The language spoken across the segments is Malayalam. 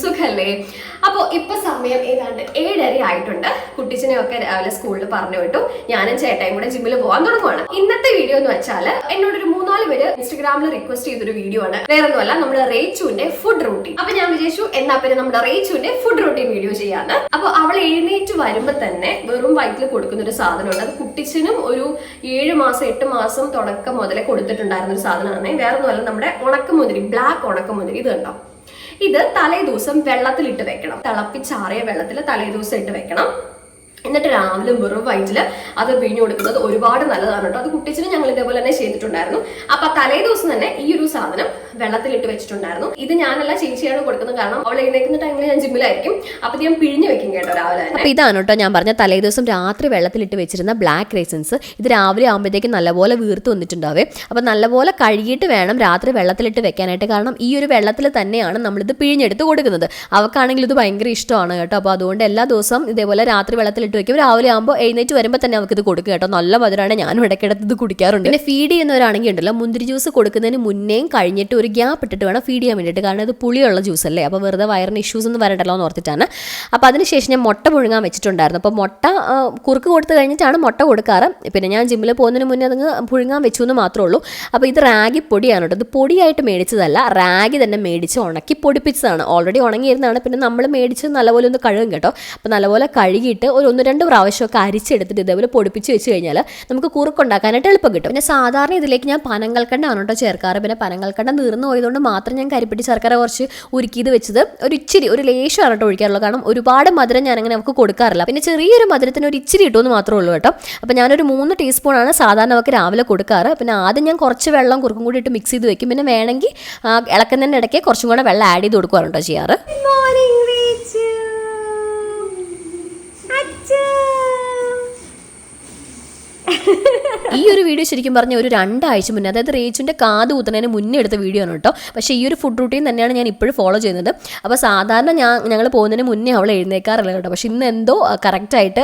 സുഖല്ലേ? അപ്പോൾ ഇപ്പൊ സമയം ഏതാണ്ട് 7:30 ആയിട്ടുണ്ട്. കുട്ടിച്ചിനെയൊക്കെ രാവിലെ സ്കൂളിൽ പറഞ്ഞു വിട്ടു. ഞാനും ചേട്ടായും കൂടെ ജിമ്മിൽ പോകാൻ തുടങ്ങുവാണ്. ഇന്നത്തെ വീഡിയോ എന്ന് വെച്ചാൽ എന്നോടൊരു 3-4 പേര് ഇൻസ്റ്റാഗ്രാമിൽ റിക്വസ്റ്റ് ചെയ്തൊരു വീഡിയോ ആണ്. വേറൊന്നുമല്ല, നമ്മുടെ റേച്ചുവിന്റെ ഫുഡ് റൂട്ടീൻ. അപ്പൊ ഞാൻ വിചാരിച്ചു എന്നാ പിന്നെ നമ്മുടെ റേച്ചുവിന്റെ ഫുഡ് റൂട്ടീൻ വീഡിയോ ചെയ്യാന്ന്. അപ്പൊ അവൾ എഴുന്നേറ്റ് വരുമ്പോ തന്നെ വെറും വയറ്റിൽ കൊടുക്കുന്ന ഒരു സാധനമുണ്ട്. അത് കുട്ടിച്ചിനും ഒരു 7 മാസം 8 മാസം തുടക്കം മുതലേ കൊടുത്തിട്ടുണ്ടായിരുന്ന ഒരു സാധനമാണ്. വേറൊന്നുമല്ല, നമ്മുടെ ഉണക്കമുന്തിരി, ബ്ലാക്ക് ഉണക്കമുന്തിരി. ഇത് കണ്ടോ, ഇത് തലേ ദിവസം വെള്ളത്തിലിട്ട് വെക്കണം. തിളപ്പിച്ചാറിയ വെള്ളത്തിൽ തലേ ദിവസം ഇട്ട് വെക്കണം. എന്നിട്ട് രാവിലെ വെറും വയറ്റില് അത് പിഴിഞ്ഞു കൊടുക്കുന്നത് ഒരുപാട് നല്ലതാണ് കേട്ടോ. അത് കുട്ടിച്ചിന് ഞങ്ങൾ ഇതേപോലെ തന്നെ ചെയ്തിട്ടുണ്ടായിരുന്നു. അപ്പൊ തലേ ദിവസം തന്നെ ഈ ഒരു സാധനം വെള്ളത്തിലിട്ട് വെച്ചിട്ടുണ്ടായിരുന്നു. ഇത് ഞാനല്ല, ചേച്ചിയാണ് കൊടുക്കുന്നത്. കാരണം അവൾ എഴുന്നേക്കുന്ന ടൈമിൽ ഞാൻ ജിമ്മിലായിരിക്കും. അപ്പൊ ഞാൻ പിഴിഞ്ഞു വെക്കും കേട്ടോ രാവിലെ. അപ്പൊ ഇതാണ് കേട്ടോ ഞാൻ പറഞ്ഞ തലേ ദിവസം രാത്രി വെള്ളത്തിലിട്ട് വെച്ചിരുന്ന ബ്ലാക്ക് റൈസൻസ്. ഇത് രാവിലെ ആകുമ്പോഴത്തേക്കും നല്ലപോലെ വീർത്ത് വന്നിട്ടുണ്ടാവേ. അപ്പൊ നല്ലപോലെ കഴുകിയിട്ട് വേണം രാത്രി വെള്ളത്തിലിട്ട് വെക്കാനായിട്ട്. കാരണം ഈ ഒരു വെള്ളത്തിൽ തന്നെയാണ് നമ്മളിത് പിഴിഞ്ഞെടുത്ത് കൊടുക്കുന്നത്. അവക്കാണെങ്കിൽ ഇത് ഭയങ്കര ഇഷ്ടമാണ് കേട്ടോ. അപ്പൊ അതുകൊണ്ട് എല്ലാ ദിവസവും ഇതേപോലെ രാത്രി വെള്ളത്തിൽ വെക്കും. രാവിലെ ആകുമ്പോൾ എഴുന്നേറ്റ് വരുമ്പോൾ തന്നെ അവർക്ക് ഇത് കൊടുക്കുക കേട്ടോ. നല്ല മധുരമാണ്. ഞാനും ഇടയ്ക്കിടത്ത് ഇത് കുടിക്കാറുണ്ട്. പിന്നെ ഫീഡ് ചെയ്യുന്നവരാണെങ്കിൽ ഉണ്ടല്ലോ, മുന്തിരി ജ്യൂസ് കൊടുക്കുന്നതിന് മുന്നേയും കഴിഞ്ഞിട്ട് ഒരു ഗ്യാപ്പ് ഇട്ടിട്ട് വേണം ഫീഡ് ചെയ്യാൻ വേണ്ടിയിട്ട്. കാരണം ഇത് പുളിയുള്ള ജ്യൂസ് അല്ലേ. അപ്പോൾ വെറുതെ വയറിന് ഇഷ്യൂസ് ഒന്നും വരണ്ടല്ലോ എന്ന് ഓർത്തിട്ടാണ്. അപ്പോൾ അതിനുശേഷം ഞാൻ മുട്ട പുഴുങ്ങാൻ വെച്ചിട്ടുണ്ടായിരുന്നു. അപ്പോൾ മുട്ട കുറുക്ക് കൊടുത്ത് കഴിഞ്ഞിട്ടാണ് മുട്ട കൊടുക്കാറ്. പിന്നെ ഞാൻ ജിമ്മിൽ പോകുന്നതിന് മുന്നേ അതങ്ങ് പുഴുങ്ങാൻ വെച്ചു എന്ന് മാത്രമേ ഉള്ളൂ. അപ്പോൾ ഇത് റാഗി പൊടിയാണ് കേട്ടോ. ഇത് പൊടിയായിട്ട് മേടിച്ചതല്ല, റാഗി തന്നെ മേടിച്ച് ഉണക്കി പൊടിപ്പിച്ചതാണ്. ഓൾറെഡി ഉണങ്ങിയിരുന്നതാണ്. പിന്നെ നമ്മൾ മേടിച്ച് നല്ലപോലെ ഒന്ന് കഴുകും കേട്ടോ. അപ്പോൾ നല്ലപോലെ കഴുകിയിട്ട് ഒരു 1-2 പ്രാവശ്യമൊക്കെ അരിച്ചെടുത്തിട്ട് ഇതേപോലെ പൊടിപ്പിച്ച് വെച്ച് കഴിഞ്ഞാൽ നമുക്ക് കുറുക്കുണ്ടാക്കാനായിട്ട് എളുപ്പം കിട്ടും. പിന്നെ സാധാരണ ഇതിലേക്ക് ഞാൻ പനങ്കൽക്കണ്ടാണ് കേട്ടോ ചേർക്കാറ്. പിന്നെ പനങ്കൽക്കണ്ട നീർന്നു പോയതുകൊണ്ട് മാത്രം ഞാൻ കരിപ്പെട്ടി ശർക്കര കുറച്ച് ഉരുക്കിയത് വെച്ചത് ഒരു ഇച്ചിരി, ഒരു ലേശമാണ് കേട്ടോ ഒഴിക്കാറുള്ളൂ. കാരണം ഒരുപാട് മധുരം ഞാൻ അങ്ങനെ നമുക്ക് കൊടുക്കാറില്ല. പിന്നെ ചെറിയൊരു മധുരത്തിന് ഒരു ഇച്ചിരി ഇട്ടുമെന്ന് മാത്രമേ ഉള്ളൂ കേട്ടോ. അപ്പോൾ ഞാനൊരു 3 ടീസ്പൂണാണ് സാധാരണ നമുക്ക് രാവിലെ കൊടുക്കാറ്. പിന്നെ ആദ്യം ഞാൻ കുറച്ച് വെള്ളം കുറുക്കും കൂടി ഇട്ട് മിക്സ് ചെയ്ത് വെക്കും. പിന്നെ വേണമെങ്കിൽ ഇളക്കുന്നതിൻ്റെ ഇടയ്ക്ക് കുറച്ചും കൂടെ വെള്ളം ആഡ് ചെയ്ത് കൊടുക്കുവാണ് കേട്ടോ ചെയ്യാറ്. ഈ ഒരു വീഡിയോ ശരിക്കും പറഞ്ഞ ഒരു 2 ആഴ്ച മുന്നേ, അതായത് റേച്ചുവിൻ്റെ കാത് കുത്തുന്നതിന് മുന്നേ എടുത്ത വീഡിയോ ആണ് കേട്ടോ. പക്ഷേ ഈ ഒരു ഫുഡ് റൂട്ടീൻ തന്നെയാണ് ഞാൻ ഇപ്പോഴും ഫോളോ ചെയ്യുന്നത്. അപ്പോൾ സാധാരണ ഞങ്ങൾ പോകുന്നതിന് മുന്നേ അവൾ എഴുന്നേക്കാറില്ല കേട്ടോ. പക്ഷേ ഇന്ന് എന്തോ കറക്റ്റായിട്ട്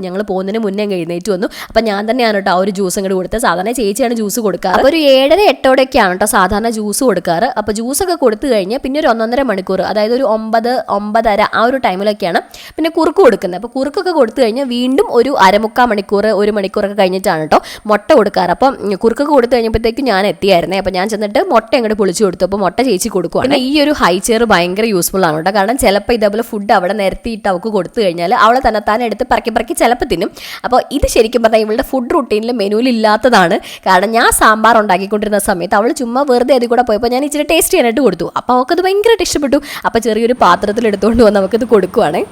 ഞങ്ങൾ പോകുന്നതിന് മുന്നേ അങ്ങ് എഴുന്നേറ്റ് വന്നു. അപ്പോൾ ഞാൻ തന്നെയാണ് കേട്ടോ ആ ഒരു ജ്യൂസ് അങ്ങോട്ട് കൊടുത്തത്. സാധാരണ ചേച്ചിയാണ് ജ്യൂസ് കൊടുക്കാറ്. അപ്പോൾ ഒരു 7-8 കേട്ടോ സാധാരണ ജ്യൂസ് കൊടുക്കാറ്. അപ്പോൾ ജ്യൂസൊക്കെ കൊടുത്തു കഴിഞ്ഞാൽ പിന്നെ ഒരു 1-1.5 മണിക്കൂർ, അതായത് ഒരു 9-9:30 ആ ഒരു ടൈമിലൊക്കെയാണ് പിന്നെ കുറുക്ക് കൊടുക്കുന്നത്. അപ്പോൾ കുറുക്കൊക്കെ കൊടുത്തു കഴിഞ്ഞാൽ വീണ്ടും ഒരു 1/4 മണിക്കൂർ 1 മണിക്കൂറൊക്കെ കഴിഞ്ഞിട്ടാണ് കേട്ടോ മുട്ട കൊടുക്കാറ്. അപ്പം കുറുക്കൊക്കെ കൊടുത്തു കഴിഞ്ഞപ്പോഴത്തേക്കും ഞാൻ എത്തിയായിരുന്നേ. അപ്പോൾ ഞാൻ ചെന്നിട്ട് മുട്ട അങ്ങോട്ട് പൊളിച്ചു കൊടുത്തു. അപ്പോൾ മുട്ട ചേച്ചി കൊടുക്കുവാണ്. പിന്നെ ഈ ഒരു ഹൈ ചെയർ ഭയങ്കര യൂസ്ഫുൾ ആണ് കേട്ടോ. കാരണം ചിലപ്പോൾ ഇതേപോലെ ഫുഡ് അവിടെ നിരത്തിയിട്ട് അവൾക്ക് കൊടുത്തു കഴിഞ്ഞാൽ അവളെ തന്നെത്താനെ എടുത്ത് പറക്കി ചിലപ്പോൾ തിന്നും. അപ്പോൾ ഇത് ശരിക്കും പറഞ്ഞാൽ ഇവളുടെ ഫുഡ് റൂട്ടീനിൽ മെനുവിൽ ഇല്ലാത്തതാണ്. കാരണം ഞാൻ സാമ്പാർ ഉണ്ടാക്കിക്കൊണ്ടിരുന്ന സമയത്ത് അവൾ ചുമ്മാ വെറുതെ അതിൽ കൂടെ പോയപ്പോൾ ഞാൻ ഇച്ചിരി ടേസ്റ്റ് ചെയ്യാനായിട്ട് കൊടുത്തു. അപ്പോൾ അവൾക്കത് ഭയങ്കരമായിട്ട് ഇഷ്ടപ്പെട്ടു. അപ്പോൾ ചെറിയൊരു പാത്രത്തിൽ എടുത്തുകൊണ്ട് വന്ന് നമുക്കിത് കൊടുക്കുവാണേ.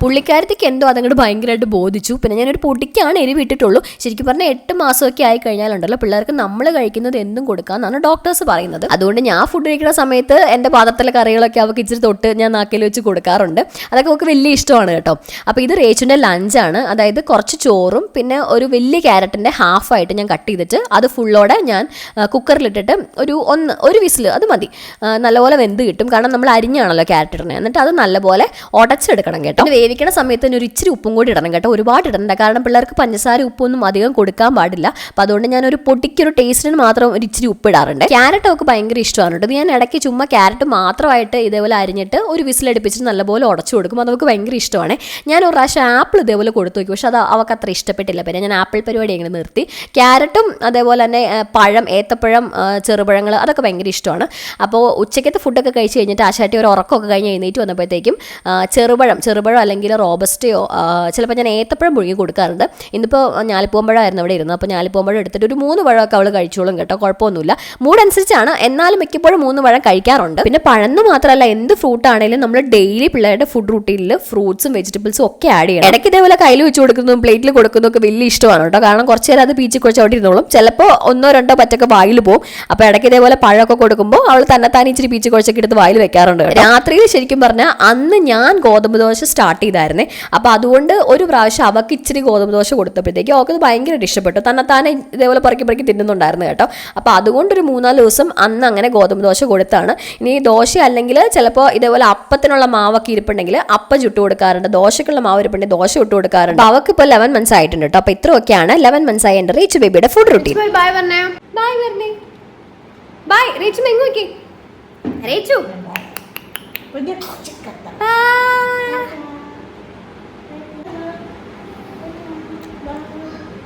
പുള്ളിക്കാരത്തേക്ക് എന്തോ അതങ്ങോട്ട് ഭയങ്കരമായിട്ട് ബോധിച്ചു. പിന്നെ ഞാനൊരു പൊടിക്കാണ് എരിവ് ഇട്ടിട്ടുള്ളൂ. ശരിക്കും പറഞ്ഞാൽ 8 മാസമൊക്കെ ആയി കഴിഞ്ഞാലുണ്ടല്ലോ പിള്ളേർക്ക് നമ്മൾ കഴിക്കുന്നത് എന്തും കൊടുക്കാമെന്നാണ് ഡോക്ടേഴ്സ് പറയുന്നത്. അതുകൊണ്ട് ഞാൻ ഫുഡ് കഴിക്കുന്ന സമയത്ത് എൻ്റെ പാത്രത്തിലെ കറികളൊക്കെ അവൾക്ക് ഇച്ചിരി തൊട്ട് ഞാൻ നാക്കിൽ വെച്ച് കൊടുക്കാറുണ്ട്. അതൊക്കെ അവൾക്ക് വലിയ ഇഷ്ടമാണ് കേട്ടോ. അപ്പോൾ ഇത് റേച്ചുവിൻ്റെ ലഞ്ചാണ്. അതായത് കുറച്ച് ചോറും പിന്നെ ഒരു വലിയ ക്യാരറ്റിൻ്റെ ഹാഫായിട്ട് ഞാൻ കട്ട് ചെയ്തിട്ട് അത് ഫുള്ളോടെ ഞാൻ കുക്കറിലിട്ടിട്ട് ഒരു വിസിൽ അത് മതി. നല്ലപോലെ വെന്ത് കിട്ടും. കാരണം നമ്മൾ അരിഞ്ഞാണല്ലോ ക്യാരറ്റ് ഇടണേ. എന്നിട്ട് അത് നല്ലപോലെ ഉടച്ചെടുക്കണം കേട്ടോ. വേവിക്കണ സമയത്ത് തന്നെ ഒരു ഇച്ചിരി ഉപ്പും കൂടി ഇടണം കേട്ടോ. ഒരുപാട് ഇടണ്ട. കാരണം പിള്ളേർക്ക് പഞ്ചസാര ഉപ്പൊന്നും അധികം കൊടുക്കാൻ പാടില്ല. അപ്പോൾ അതുകൊണ്ട് ഞാൻ ഒരു പൊട്ടിക്കൊരു ടേസ്റ്റിന് മാത്രം ഒരു ഇച്ചിരി ഉപ്പ് ഇടാറുണ്ട്. ക്യാരറ്റ് ഒക്കെ ഭയങ്കര ഇഷ്ടമാണ് കേട്ടോ. ഞാൻ ഇടയ്ക്ക് ചുമ്മാ ക്യാരറ്റ് മാത്രമായിട്ട് ഇതേപോലെ അരിഞ്ഞിട്ട് ഒരു വിസിലടുപ്പിച്ചിട്ട് നല്ലപോലെ ഉടച്ചു കൊടുക്കും. അതവർക്ക് ഭയങ്കര ഇഷ്ടമാണ്. ഞാൻ ഒരു പ്രാവശ്യം ആപ്പിൾ ഇതേപോലെ കൊടുത്തു നോക്കി. പക്ഷെ അത് അവർക്ക് അത്ര ഇഷ്ടപ്പെട്ടില്ല. പിന്നെ ഞാൻ ആപ്പിൾ പരിപാടി എങ്ങനെ നിർത്തി. ക്യാരറ്റും അതേപോലെ തന്നെ പഴം, ഏത്തപ്പഴം, ചെറുപഴങ്ങൾ അതൊക്കെ ഭയങ്കര ഇഷ്ടമാണ്. അപ്പോൾ ഉച്ചയ്ക്കത്തെ ഫുഡൊക്കെ കഴിച്ച് കഴിഞ്ഞിട്ട് ആശാട്ടി ഒരു ഉറക്കമൊക്കെ കഴിഞ്ഞ് എഴുന്നേറ്റ് വന്നപ്പോഴത്തേക്കും ചെറുപഴം അല്ലെങ്കിൽ റോബസ്റ്റയോ ചിലപ്പോൾ ഞാൻ ഏത്തപ്പഴം പുഴുങ്ങി കൊടുക്കാറുണ്ട്. ഇന്നിപ്പോൾ ഞാലിപ്പൂമ്പഴമായിരുന്നു അവിടെ ഇരുന്നത്. അപ്പോൾ ഞാലിപ്പൂമ്പഴം എടുത്തിട്ട് ഒരു 3 പഴമൊക്കെ അവൾ കഴിച്ചോളും കേട്ടോ. കുഴപ്പമൊന്നുമില്ല. മൂടനുസരിച്ചാണ്. എന്നാലും മിക്കപ്പോഴും 3 പഴം കഴിക്കാറുണ്ട്. പിന്നെ പഴന്ന് മാത്രമല്ല, എന്ത് ഫ്രൂട്ട് ആണെങ്കിലും നമ്മൾ ഡെയിലി പിള്ളേരുടെ ഫുഡ് റൂട്ടീനിൽ ഫ്രൂട്ട്സും വെജിറ്റബിൾസും ഒക്കെ ആഡ് ചെയ്യണം. ഇടയ്ക്ക് ഇതേപോലെ കയ്യിൽ വെച്ച് കൊടുക്കുന്നതും പ്ലേറ്റിൽ കൊടുക്കുന്നതും ഒക്കെ വലിയ ഇഷ്ടമാണ് കേട്ടോ. കാരണം കുറച്ച് നേരം അത് പീച്ചി കുറിച്ച് അവിടെ ഇരുന്നോളും. ചിലപ്പോൾ 1-2 പറ്റൊക്കെ വായിൽ പോകും. അപ്പോൾ ഇടയ്ക്ക് ഇതേപോലെ പഴമൊക്കെ കൊടുക്കുമ്പോൾ അവൾ തന്നെത്താൻ ഇച്ചിരി പീച്ചി കുറിച്ചൊക്കെ എടുത്ത് വായിൽ വെക്കാറുണ്ട്. രാത്രിയിൽ ശരിക്കും പറഞ്ഞാൽ അന്ന് ഞാൻ ഗോതമ്പ് ദോശ സ്റ്റാർട്ട് ചെയ്തായിരുന്നേ. അപ്പോൾ അതുകൊണ്ട് ഒരു പ്രാവശ്യം അവൾക്ക് ഇച്ചിരി ഗോതമ്പ് ദോശ കൊടുത്തപ്പോഴത്തേക്കും അവൾക്ക് ഭയങ്കരമായിട്ട് ഇഷ്ടപ്പെട്ടു. തന്നെത്താനെ ഇതേപോലെ പറക്കി തിന്നുന്നുണ്ടായിരുന്നു കേട്ടോ. അപ്പോൾ അതുകൊണ്ടൊരു 3-4 ദിവസം അന്ന് അങ്ങനെ ഗോതമ്പ് ദോശ കൊടുത്താണ്. ഇനി ദോശ അല്ലെങ്കിൽ ചിലപ്പോൾ ഇതേപോലെ അപ്പത്തിനുള്ള മാവൊക്കെ ഇരിപ്പുണ്ടെങ്കിൽ അപ്പം ചുട്ട് കൊടുക്കാറുണ്ട്. ദോശക്കുള്ള മാവ് ഇരിപ്പുണ്ടെങ്കിൽ ദോശ ഇട്ട് കൊടുക്കാറുണ്ട്. അപ്പോൾ അവൾക്ക് ഇപ്പോൾ 11 months ആയിട്ടുണ്ട് കേട്ടോ. അപ്പോൾ ഇത്രയൊക്കെയാണ് 11 months ആയ എൻ്റെ റീച്ചു ബേബിയുടെ ഫുഡ് റൂട്ടീൻ. ബൈ പറഞ്ഞേ. ബൈ. റേച്ചു എങ്ങ് നോക്കി. റേച്ചു